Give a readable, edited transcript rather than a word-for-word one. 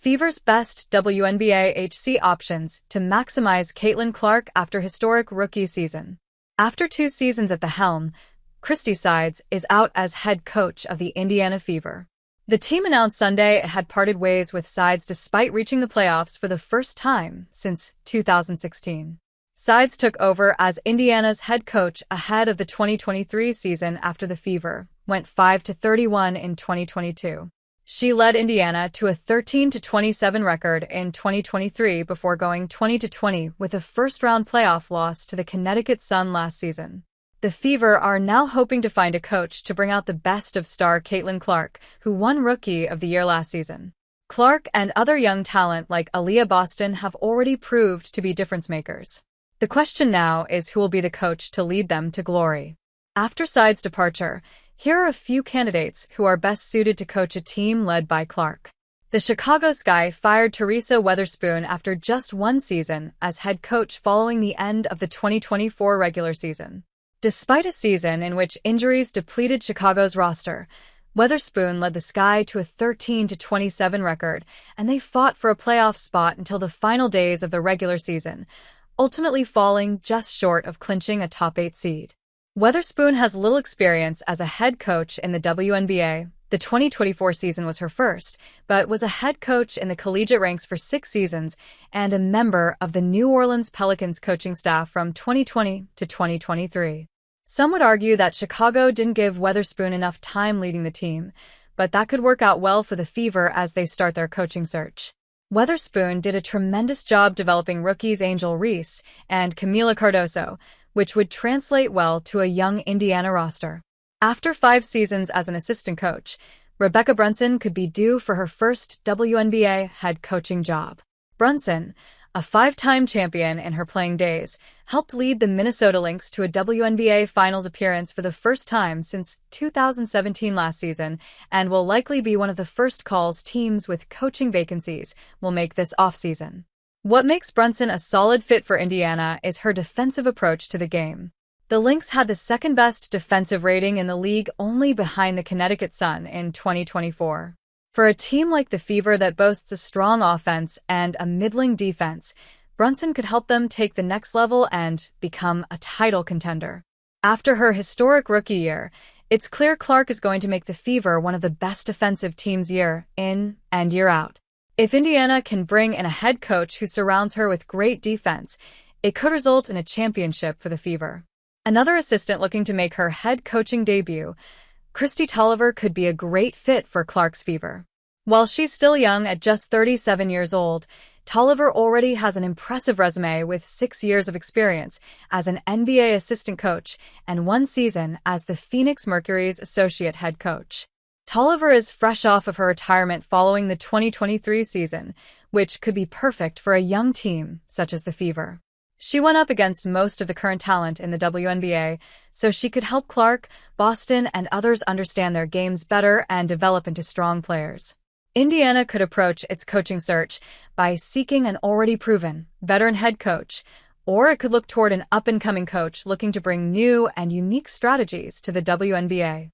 Fever's best WNBA HC options to maximize Caitlin Clark after historic rookie season. After 2 seasons at the helm, Christie Sides is out as head coach of the Indiana Fever. The team announced Sunday it had parted ways with Sides despite reaching the playoffs for the first time since 2016. Sides took over as Indiana's head coach ahead of the 2023 season after the Fever went 5-31 in 2022. She led Indiana to a 13-27 record in 2023 before going 20-20 with a first-round playoff loss to the Connecticut Sun last season. The Fever are now hoping to find a coach to bring out the best of star Caitlin Clark, who won Rookie of the Year last season. Clark and other young talent like Aaliyah Boston have already proved to be difference-makers. The question now is who will be the coach to lead them to glory. After Sides' departure, here are a few candidates who are best suited to coach a team led by Clark. The Chicago Sky fired Teresa Weatherspoon after just 1 season as head coach following the end of the 2024 regular season. Despite a season in which injuries depleted Chicago's roster, Weatherspoon led the Sky to a 13-27 record, and they fought for a playoff spot until the final days of the regular season, ultimately falling just short of clinching a top 8 seed. Weatherspoon has little experience as a head coach in the WNBA. The 2024 season was her first, but was a head coach in the collegiate ranks for 6 seasons and a member of the New Orleans Pelicans coaching staff from 2020 to 2023. Some would argue that Chicago didn't give Weatherspoon enough time leading the team, but that could work out well for the Fever as they start their coaching search. Weatherspoon did a tremendous job developing rookies Angel Reese and Camila Cardoso, which would translate well to a young Indiana roster. After 5 seasons as an assistant coach, Rebecca Brunson could be due for her first WNBA head coaching job. Brunson, a 5-time champion in her playing days, helped lead the Minnesota Lynx to a WNBA Finals appearance for the first time since 2017 last season and will likely be one of the first calls teams with coaching vacancies will make this offseason. What makes Brunson a solid fit for Indiana is her defensive approach to the game. The Lynx had the second-best defensive rating in the league, only behind the Connecticut Sun in 2024. For a team like the Fever that boasts a strong offense and a middling defense, Brunson could help them take the next level and become a title contender. After her historic rookie year, it's clear Clark is going to make the Fever one of the best defensive teams year in and year out. If Indiana can bring in a head coach who surrounds her with great defense, it could result in a championship for the Fever. Another assistant looking to make her head coaching debut, Christy Tolliver, could be a great fit for Clark's Fever. While she's still young at just 37 years old, Tolliver already has an impressive resume with 6 years of experience as an NBA assistant coach and 1 season as the Phoenix Mercury's associate head coach. Tolliver is fresh off of her retirement following the 2023 season, which could be perfect for a young team such as the Fever. She went up against most of the current talent in the WNBA, so she could help Clark, Boston, and others understand their games better and develop into strong players. Indiana could approach its coaching search by seeking an already proven, veteran head coach, or it could look toward an up-and-coming coach looking to bring new and unique strategies to the WNBA.